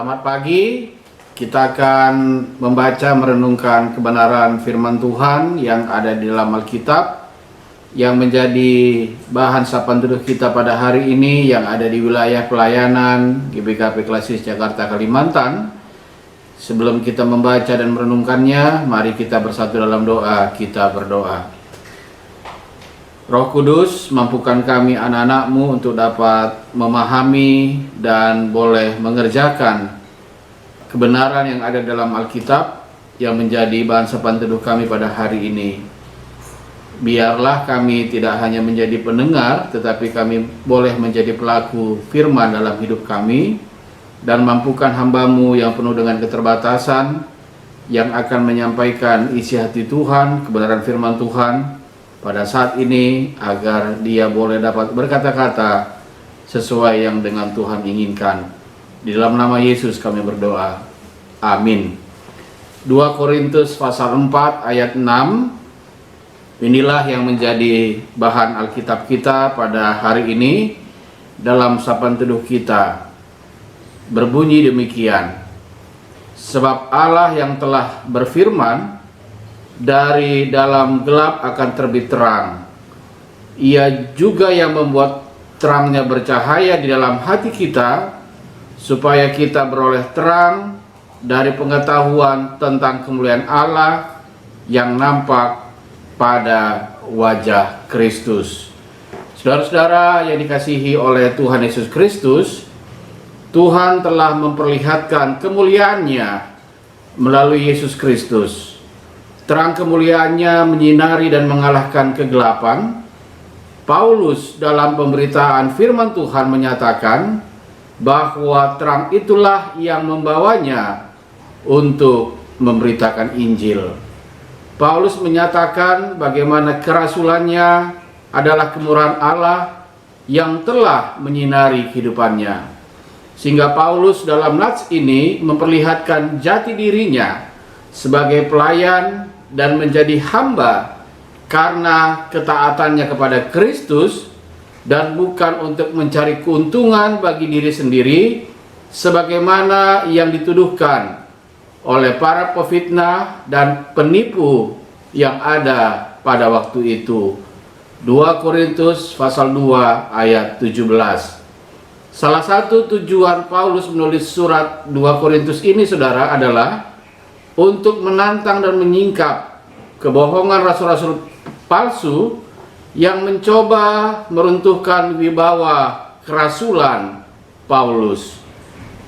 Selamat pagi. Kita akan membaca merenungkan kebenaran firman Tuhan yang ada di dalam Alkitab yang menjadi bahan sapaan teduh kita pada hari ini yang ada di wilayah pelayanan GBKP Klasis Jakarta Kalimantan. Sebelum kita membaca dan merenungkannya, mari kita bersatu dalam doa. Kita berdoa. Roh Kudus, mampukan kami anak-anak-Mu untuk dapat memahami dan boleh mengerjakan kebenaran yang ada dalam Alkitab yang menjadi bahan sapaan teduh kami pada hari ini. Biarlah kami tidak hanya menjadi pendengar, tetapi kami boleh menjadi pelaku firman dalam hidup kami, dan mampukan hamba-Mu yang penuh dengan keterbatasan yang akan menyampaikan isi hati Tuhan, kebenaran firman Tuhan pada saat ini, agar dia boleh dapat berkata-kata sesuai yang dengan Tuhan inginkan. Di dalam nama Yesus kami berdoa. Amin. 2 Korintus pasal 4 ayat 6. Inilah yang menjadi bahan Alkitab kita pada hari ini dalam sapaan teduh kita. Berbunyi demikian. Sebab Allah yang telah berfirman, dari dalam gelap akan terbit terang. Ia juga yang membuat terangnya bercahaya di dalam hati kita, supaya kita beroleh terang dari pengetahuan tentang kemuliaan Allah yang nampak pada wajah Kristus. Saudara-saudara yang dikasihi oleh Tuhan Yesus Kristus, Tuhan telah memperlihatkan kemuliaan-Nya melalui Yesus Kristus. Terang kemuliaannya menyinari dan mengalahkan kegelapan. Paulus dalam pemberitaan firman Tuhan menyatakan bahwa terang itulah yang membawanya untuk memberitakan Injil. Paulus menyatakan bagaimana kerasulannya adalah kemurahan Allah yang telah menyinari kehidupannya. Sehingga Paulus dalam nats ini memperlihatkan jati dirinya sebagai pelayan dan menjadi hamba karena ketaatannya kepada Kristus, dan bukan untuk mencari keuntungan bagi diri sendiri sebagaimana yang dituduhkan oleh para pefitnah dan penipu yang ada pada waktu itu. 2 Korintus pasal 2 ayat 17. Salah satu tujuan Paulus menulis surat 2 Korintus ini, saudara, adalah untuk menantang dan menyingkap kebohongan rasul-rasul palsu yang mencoba meruntuhkan wibawa kerasulan Paulus.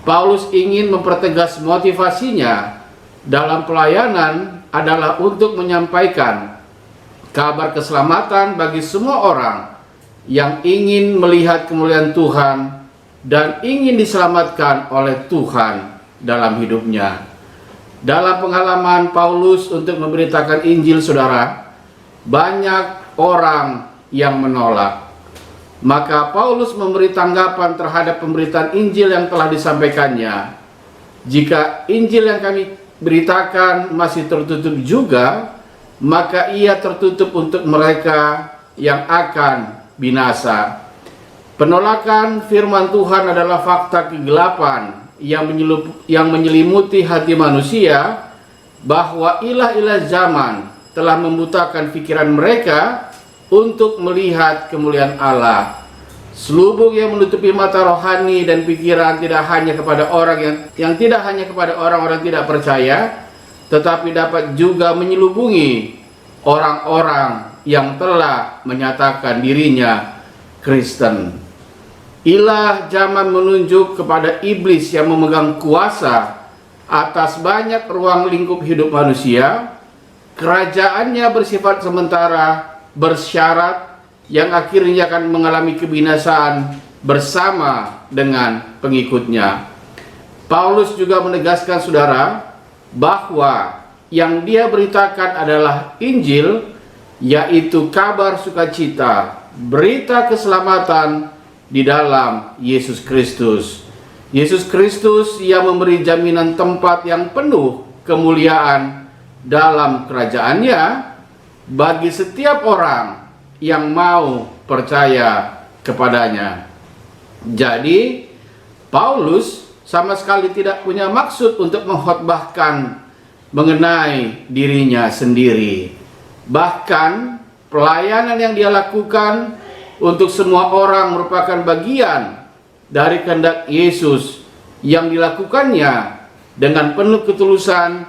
Paulus ingin mempertegas motivasinya dalam pelayanan adalah untuk menyampaikan kabar keselamatan bagi semua orang yang ingin melihat kemuliaan Tuhan dan ingin diselamatkan oleh Tuhan dalam hidupnya. Dalam pengalaman Paulus untuk memberitakan Injil, saudara, banyak orang yang menolak. Maka Paulus memberi tanggapan terhadap pemberitaan Injil yang telah disampaikannya. Jika Injil yang kami beritakan masih tertutup juga, maka ia tertutup untuk mereka yang akan binasa. Penolakan firman Tuhan adalah fakta kegelapan yang menyelimuti hati manusia, bahwa ilah-ilah zaman telah membutakan pikiran mereka untuk melihat kemuliaan Allah. Selubung yang menutupi mata rohani dan pikiran tidak hanya kepada orang yang tidak hanya kepada orang-orang tidak percaya, tetapi dapat juga menyelubungi orang-orang yang telah menyatakan dirinya Kristen. Ilah zaman menunjuk kepada iblis yang memegang kuasa atas banyak ruang lingkup hidup manusia. Kerajaannya bersifat sementara, bersyarat, yang akhirnya akan mengalami kebinasaan bersama dengan pengikutnya. Paulus juga menegaskan, saudara, bahwa yang dia beritakan adalah Injil, yaitu kabar sukacita, berita keselamatan di dalam Yesus Kristus. Yesus Kristus yang memberi jaminan tempat yang penuh kemuliaan dalam kerajaannya bagi setiap orang yang mau percaya kepadanya. Jadi Paulus sama sekali tidak punya maksud untuk mengkhotbahkan mengenai dirinya sendiri. Bahkan pelayanan yang dia lakukan untuk semua orang merupakan bagian dari kehendak Yesus yang dilakukannya dengan penuh ketulusan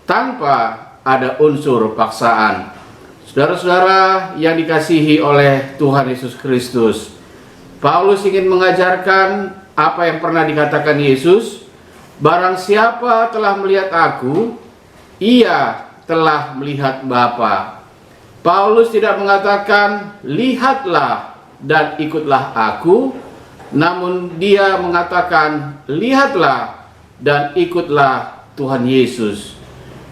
tanpa ada unsur paksaan. Saudara-saudara yang dikasihi oleh Tuhan Yesus Kristus, Paulus ingin mengajarkan apa yang pernah dikatakan Yesus, barang siapa telah melihat aku, ia telah melihat Bapa. Paulus tidak mengatakan lihatlah dan ikutlah aku, namun dia mengatakan lihatlah dan ikutlah Tuhan Yesus.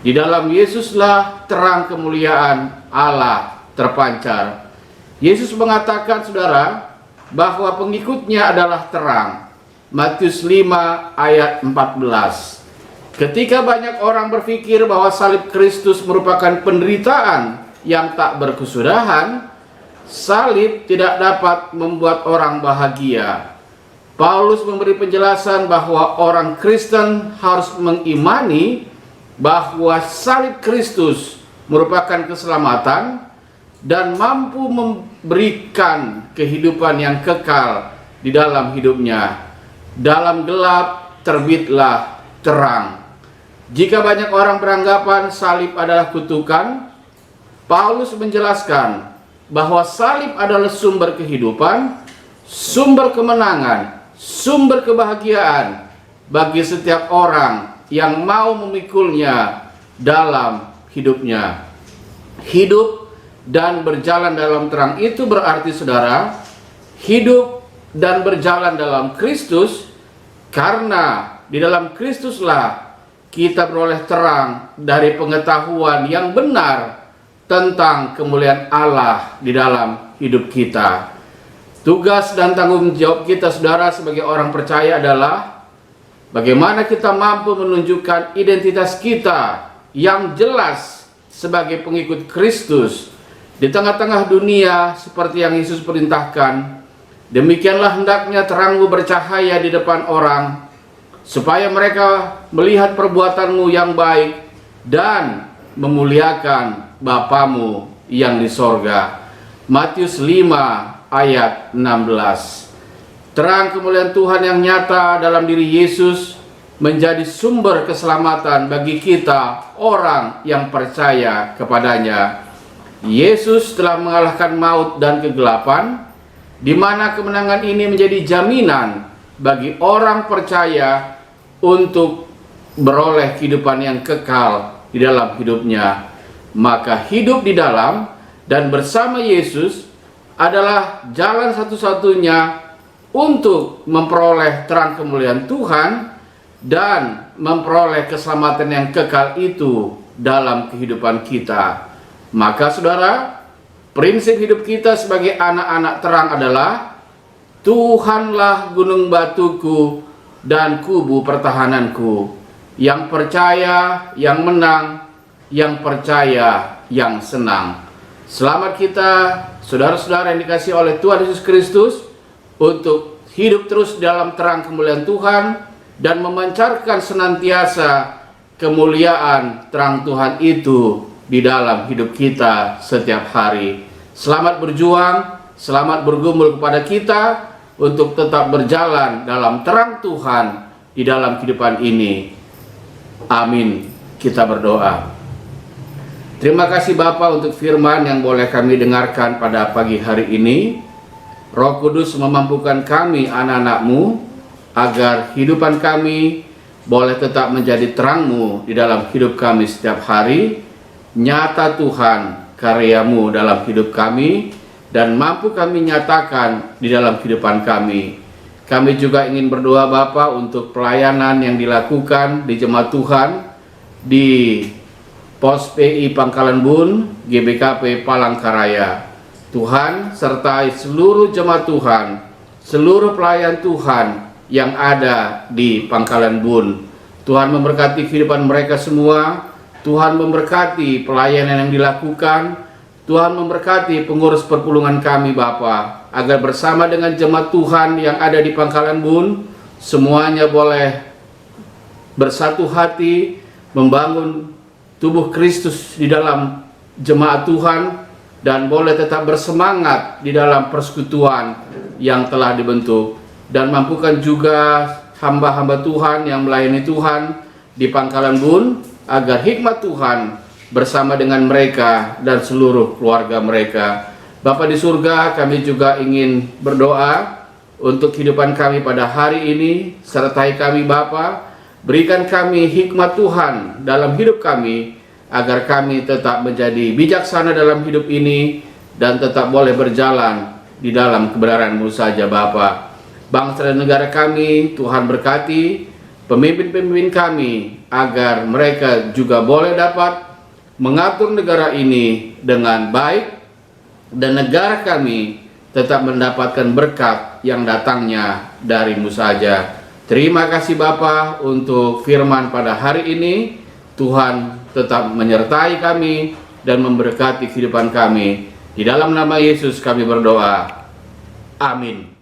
Di dalam Yesuslah terang kemuliaan Allah terpancar. Yesus mengatakan, saudara, bahwa pengikutnya adalah terang. Matius 5 ayat 14. Ketika banyak orang berpikir bahwa salib Kristus merupakan penderitaan yang tak berkesudahan, salib tidak dapat membuat orang bahagia. Paulus memberi penjelasan bahwa orang Kristen harus mengimani bahwa salib Kristus merupakan keselamatan dan mampu memberikan kehidupan yang kekal di dalam hidupnya. Dalam gelap terbitlah terang. Jika banyak orang beranggapan salib adalah kutukan, Paulus menjelaskan bahwa salib adalah sumber kehidupan, sumber kemenangan, sumber kebahagiaan bagi setiap orang yang mau memikulnya dalam hidupnya. Hidup dan berjalan dalam terang itu berarti, saudara, hidup dan berjalan dalam Kristus, karena di dalam Kristuslah kita beroleh terang dari pengetahuan yang benar tentang kemuliaan Allah di dalam hidup kita. Tugas dan tanggung jawab kita, saudara, sebagai orang percaya adalah bagaimana kita mampu menunjukkan identitas kita yang jelas sebagai pengikut Kristus di tengah-tengah dunia seperti yang Yesus perintahkan. Demikianlah hendaknya terangmu bercahaya di depan orang, supaya mereka melihat perbuatanmu yang baik dan memuliakan Bapamu yang di sorga. Matius 5 ayat 16. Terang kemuliaan Tuhan yang nyata dalam diri Yesus menjadi sumber keselamatan bagi kita orang yang percaya kepadanya. Yesus telah mengalahkan maut dan kegelapan, di mana kemenangan ini menjadi jaminan bagi orang percaya untuk beroleh kehidupan yang kekal di dalam hidupnya. Maka hidup di dalam dan bersama Yesus adalah jalan satu-satunya untuk memperoleh terang kemuliaan Tuhan dan memperoleh keselamatan yang kekal itu dalam kehidupan kita. Maka saudara, prinsip hidup kita sebagai anak-anak terang adalah Tuhanlah gunung batuku dan kubu pertahananku. Yang percaya yang menang, yang percaya yang senang. Selamat kita, saudara-saudara yang dikasihi oleh Tuhan Yesus Kristus, untuk hidup terus dalam terang kemuliaan Tuhan dan memancarkan senantiasa kemuliaan terang Tuhan itu di dalam hidup kita setiap hari. Selamat berjuang, selamat bergumul kepada kita untuk tetap berjalan dalam terang Tuhan di dalam kehidupan ini. Amin. Kita berdoa. Terima kasih Bapa untuk firman yang boleh kami dengarkan pada pagi hari ini. Roh Kudus memampukan kami anak-anak-Mu agar kehidupan kami boleh tetap menjadi terang-Mu di dalam hidup kami setiap hari. Nyata Tuhan karya-Mu dalam hidup kami dan mampu kami nyatakan di dalam kehidupan kami. Kami juga ingin berdoa Bapa untuk pelayanan yang dilakukan di Jemaat Tuhan di Pos PI Pangkalan Bun, GBKP Palangkaraya. Tuhan sertai seluruh jemaat Tuhan, seluruh pelayan Tuhan yang ada di Pangkalan Bun. Tuhan memberkati kehidupan mereka semua. Tuhan memberkati pelayanan yang dilakukan. Tuhan memberkati pengurus perpulungan kami Bapa, agar bersama dengan jemaat Tuhan yang ada di Pangkalan Bun, semuanya boleh bersatu hati membangun tubuh Kristus di dalam jemaat Tuhan, dan boleh tetap bersemangat di dalam persekutuan yang telah dibentuk, dan mampukan juga hamba-hamba Tuhan yang melayani Tuhan di Pangkalan Bun, agar hikmat Tuhan bersama dengan mereka dan seluruh keluarga mereka. Bapa di surga, kami juga ingin berdoa untuk kehidupan kami pada hari ini. Sertai kami Bapa, berikan kami hikmat Tuhan dalam hidup kami, agar kami tetap menjadi bijaksana dalam hidup ini dan tetap boleh berjalan di dalam kebenaran-Mu saja Bapa. Bangsa dan negara kami Tuhan berkati, pemimpin-pemimpin kami, agar mereka juga boleh dapat mengatur negara ini dengan baik, dan negara kami tetap mendapatkan berkat yang datangnya dari-Mu saja. Terima kasih Bapa untuk firman pada hari ini. Tuhan tetap menyertai kami dan memberkati kehidupan kami. Di dalam nama Yesus kami berdoa. Amin.